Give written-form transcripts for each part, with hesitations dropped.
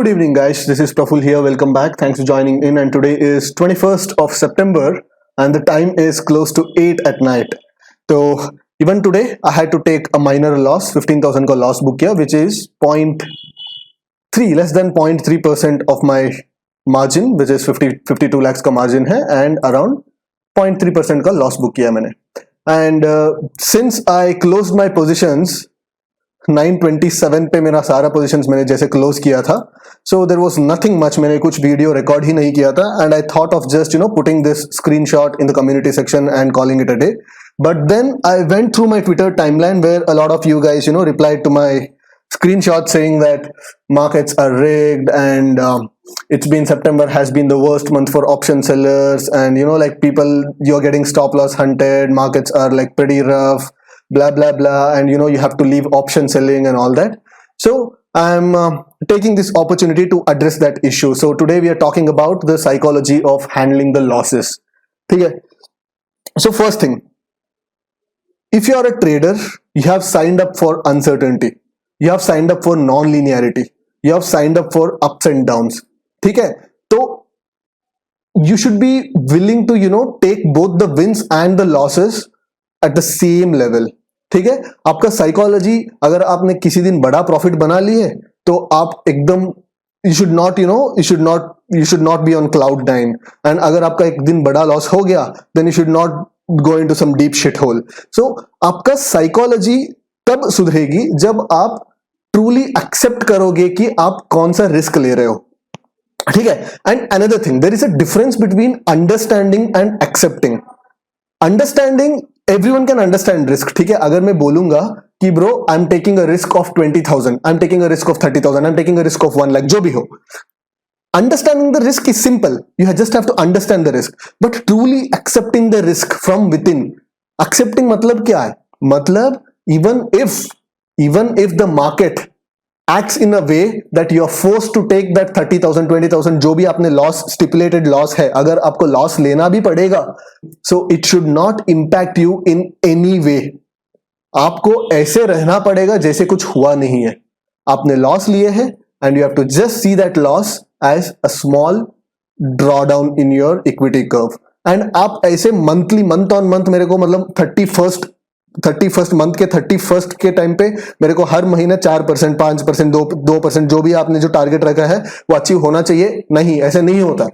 Good evening, guys. This is Praful here. Welcome back. Thanks for joining in. And today is 21st of September, and the time is close to 8 at night. So even today, I had to take a minor loss, 15,000 का loss book here, which is 0.3, less than 0.3% of my margin, which is 52 lakhs का margin है, and around 0.3% का loss book किया मैंने. And since I closed my positions 927 पे मेरा सारा positions मैंने जैसे क्लोज किया था, so there was nothing much. मैंने कुछ वीडियो रिकॉर्ड ही नहीं किया था, and I thought of just putting this screenshot in the community section and calling it a day. But then I went through my Twitter timeline where a lot of you guys replied to my screenshot saying that markets are rigged, and it's been September has been the worst month for option sellers, and like people, you're getting stop loss hunted, markets are like pretty rough, blah blah blah, and you have to leave option selling and all that. So I'm taking this opportunity to address that issue. So today we are talking about the psychology of handling the losses. Okay? So first thing, if you are a trader, you have signed up for uncertainty, you have signed up for non-linearity, you have signed up for ups and downs. ठीक है, तो you should be willing to take both the wins and the losses at the same level. ठीक है, आपका psychology, अगर आपने किसी दिन बड़ा प्रॉफिट बना लिए तो आप एकदम you should not be on cloud nine, and अगर आपका एक दिन बड़ा लॉस हो गया then you should not go into some deep shit hole. So आपका साइकोलॉजी तब सुधरेगी जब आप ट्रूली एक्सेप्ट करोगे कि आप कौन सा रिस्क ले रहे हो. ठीक है, and another thing, there is a difference between understanding and accepting. Understanding, everyone can understand risk. ठीक है, अगर मैं बोलूंगा कि bro I am taking a risk of 20,000, I am taking a risk of 30,000, I am taking a risk of 1 lakh, जो भी हो, understanding the risk is simple. You just have to understand the risk. But truly accepting the risk from within, accepting मतलब क्या है? मतलब even if the market acts in a way that you are forced to take that 30,000 20,000 जो भी आपने loss, stipulated loss है, अगर आपको लॉस लेना भी पड़ेगा, so it should not impact you in any way. आपको ऐसे रहना पड़ेगा जैसे कुछ हुआ नहीं है. आपने लॉस लिए हैं and you have to just see that loss as a small drawdown in your equity curve. And आप ऐसे मंथली, मंथ ऑन मंथ, मेरे को मतलब 31st मंथ के 31st के टाइम पे मेरे को हर महीने 4%, 5%, 2%, जो भी आपने जो टारगेट रखा है वो अचीव होना चाहिए. नहीं, ऐसे नहीं होता.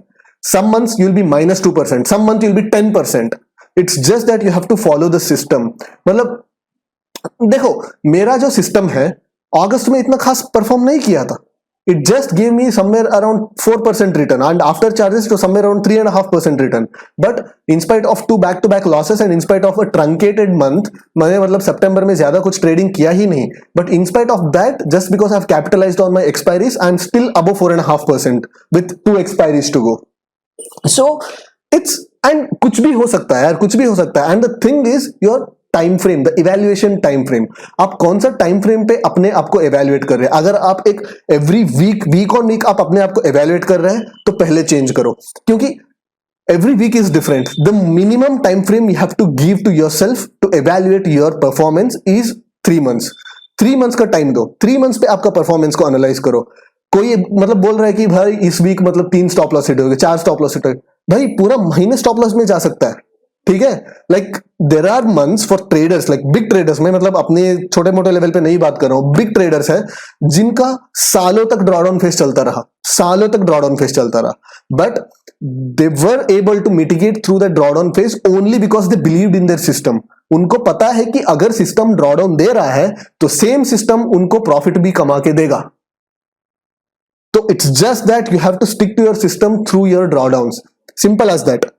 Some months you'll be -2%, some month you'll be 10%. It's just that you have to follow the system. मतलब देखो, मेरा जो सिस्टम है अगस्त में इतना खास परफॉर्म नहीं किया था. It just gave me somewhere around 4% return, and after charges to somewhere around 3.5% return. But in spite of 2 back-to-back losses and in spite of a truncated month, मैंने मतलब सितंबर में ज्यादा कुछ ट्रेडिंग किया ही नहीं. But in spite of that, just because I've capitalized on my expiries, I'm still above 4.5% with 2 expiries to go. So it's, and कुछ भी हो सकता है यार, कुछ भी हो सकता है. And the thing is your time frame, the evaluation time frame. आप कौन सा टाइम फ्रेम पे अपने आप को इवैल्यूएट कर रहे हैं? अगर आप एक एवरी वीक ऑन वीक आप अपने आप को इवैल्यूएट कर रहे हैं तो पहले चेंज करो, क्योंकि every week is different. The minimum time frame you have to give to yourself to evaluate your performance is 3 months. 3 months का टाइम दो. 3 मंथ्स पे आपका परफॉर्मेंस को एनालाइज करो. कोई मतलब बोल रहा है कि भाई इस वीक मतलब 3 स्टॉप लॉस हिट हो गए, 4 स्टॉप लॉस हिट हो गए. भाई पूरा महीने स्टॉप लॉस में जा सकता है. ठीक है, like there are months for traders, like big traders में, मतलब अपने छोटे मोटे लेवल पे नहीं बात कर रहा हूं, बिग ट्रेडर्स है जिनका सालों तक ड्रॉडाउन फेज चलता रहा, सालों तक ड्रॉडाउन फेज चलता रहा. But they were able to mitigate through the drawdown phase only because they believed in their system. उनको पता है कि अगर सिस्टम ड्रॉडाउन दे रहा है तो सेम सिस्टम उनको प्रॉफिट भी कमा के देगा. तो it's just that you have to stick to your system through your drawdowns. Simple as that.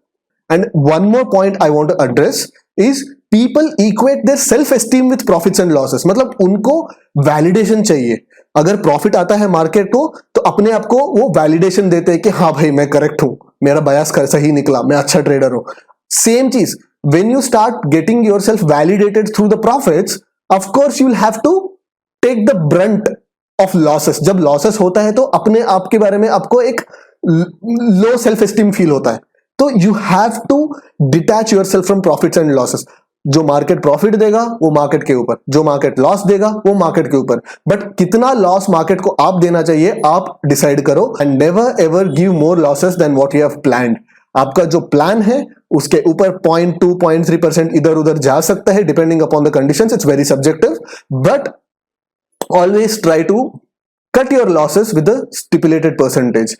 And one more point I want to address is people equate their self-esteem with profits and losses. मतलब उनको validation चाहिए. अगर profit आता है market को तो अपने आप को वो validation देते हैं कि हाँ भाई मैं करेक्ट हूं, मेरा bias सही निकला, मैं अच्छा ट्रेडर हूं. सेम चीज, when you start getting yourself validated through the profits, of course you will have to take the brunt of losses. जब losses होता है तो अपने आप के बारे में आपको एक low self-esteem फील होता है. तो you have to detach yourself from profits and losses. जो मार्केट प्रॉफिट देगा वो मार्केट के ऊपर, जो मार्केट लॉस देगा वो मार्केट के ऊपर, बट कितना लॉस मार्केट को आप देना चाहिए आप डिसाइड करो। And never ever give more losses than what you have planned. आपका जो प्लान है उसके ऊपर 0.2 0.3% इधर उधर जा सकता है depending upon the conditions, it's very subjective, but always try to cut your losses with the stipulated percentage.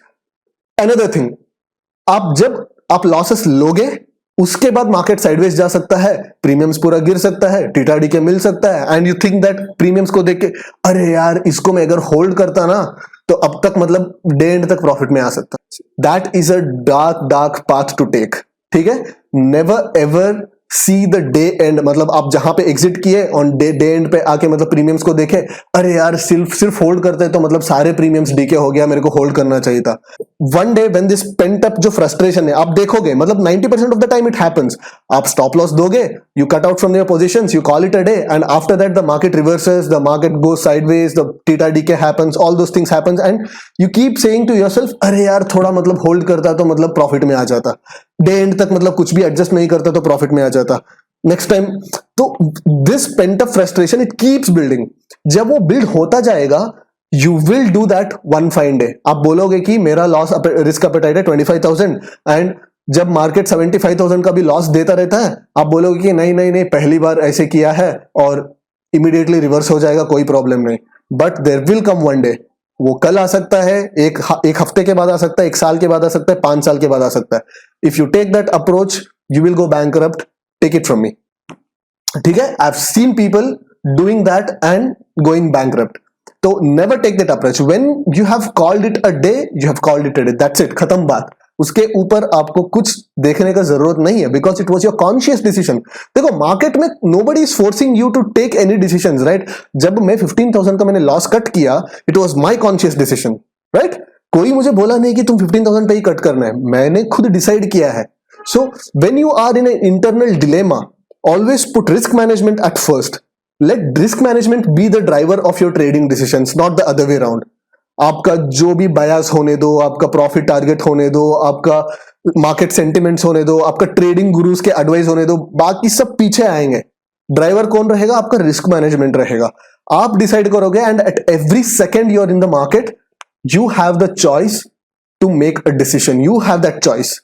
Another thing, जब आप लॉसेस लोगे उसके बाद मार्केट साइडवेज जा सकता है, प्रीमियम्स पूरा गिर सकता है, टीटाडी के मिल सकता है, and you think that premiums को देख के अरे यार इसको मैं अगर होल्ड करता ना तो अब तक मतलब डे एंड तक प्रॉफिट में आ सकता। That is a dark dark path to take, ठीक है। Never ever see the day end, मतलब आप जहां पे एग्जिट किए ऑन डे एंड पे आके मतलब प्रीमियम्स को देखे, अरे यार सिर्फ होल्ड करते तो मतलब सारे प्रीमियम्स डीके हो गया, मेरे को होल्ड करना चाहिए था। One day when this pent up जो फ्रस्ट्रेशन है आप देखोगे, मतलब 90% of the time it happens, आप स्टॉप लॉस दोगे, you cut out from your positions, you call it a day, and after that the market reverses, the market goes sideways, the theta decay happens, all those things happens, and you keep saying to yourself अरे यार थोड़ा मतलब hold करता तो मतलब profit में आ जाता, day and तक मतलब कुछ भी एडजस्ट नहीं करता तो प्रॉफिट में आ जाता नेक्स्ट टाइम। तो this pent up frustration it keeps building. जब वो बिल्ड होता जाएगा you will do that one fine day, आप बोलोगे कि मेरा लॉस रिस्क एपेटाइट है 25,000, एंड जब मार्केट 75,000 का भी लॉस देता रहता है आप बोलोगे कि नहीं नहीं नहीं पहली बार ऐसे किया है और इमीडिएटली रिवर्स हो जाएगा, कोई प्रॉब्लम नहीं। But there will come one day, वो कल आ सकता है, एक हफ्ते के बाद आ सकता है, एक साल के बाद आ सकता है, 5 साल के बाद आ सकता है। If you take that approach you will go bankrupt, take it from me, ठीक है। I have seen people doing that and going bankrupt. तो never take that approach. When you have called it a day you have called it a day, that's it, खत्म बात। उसके ऊपर आपको कुछ देखने का जरूरत नहीं है, because it was your conscious decision. देखो मार्केट में nobody is forcing you to take any decision, right. जब मैं 15,000 का मैंने लॉस कट किया it was my conscious decision, right. कोई मुझे बोला नहीं कि तुम 15,000 पे ही कट करना है, मैंने खुद डिसाइड किया है। So when you are in an internal dilemma always put risk management at first. Let risk management be the driver of your trading decisions, not the other way around. आपका जो भी बायस होने दो, आपका प्रॉफिट टारगेट होने दो, आपका market sentiments होने दो, आपका ट्रेडिंग गुरुज के एडवाइस होने दो, बाकी सब पीछे आएंगे। ड्राइवर कौन रहेगा? आपका रिस्क मैनेजमेंट रहेगा। आप डिसाइड करोगे and at every second you are in the market you have the choice to make a decision, you have that choice.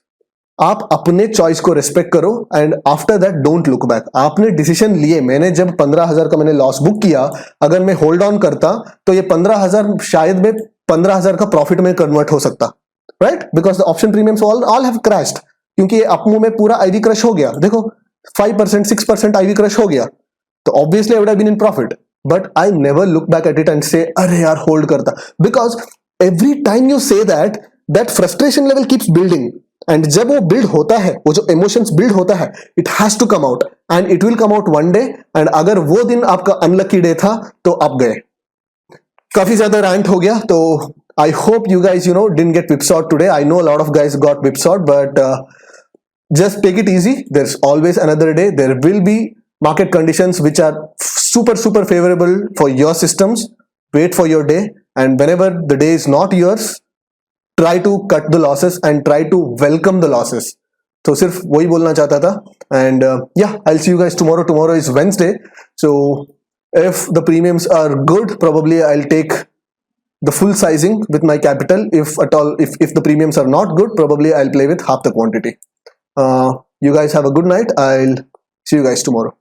आप अपने चॉइस को रिस्पेक्ट करो and after that don't look back. आपने decision लिए, मैंने जब 15,000 का मैंने लॉस बुक किया, अगर मैं होल्ड ऑन करता तो ये 15,000 शायद में 15,000 का प्रॉफिट में कन्वर्ट हो सकता, right, because the option premiums all have crashed, क्योंकि अपमूव में पूरा आईवी क्रश हो गया। देखो 5% 6% आईवी क्रश हो गया, तो obviously I would have been in profit, but I never look back at it and say अरे यार होल्ड करता, because every time you say that frustration level keeps building, and जब वो बिल्ड होता है, वो जो इमोशंस बिल्ड होता है, it has to come out and it will come out one day. And अगर वो दिन आपका अनलकी डे था तो आप गए। काफी ज्यादा रैंट हो गया, तो I hope you guys didn't get whipsawed today. I know a lot of guys got whipsawed, but just take it easy. There's always another day. There will be market conditions which are super favorable for your systems. Wait for your day, and whenever the day is not yours, try to cut the losses and try to welcome the losses. तो सिर्फ वही बोलना चाहता था, and yeah, I'll see you guys tomorrow. Tomorrow is Wednesday, so if the premiums are good, probably I'll take the full sizing with my capital. If at all, if the premiums are not good, probably I'll play with half the quantity. You guys have a good night. I'll see you guys tomorrow.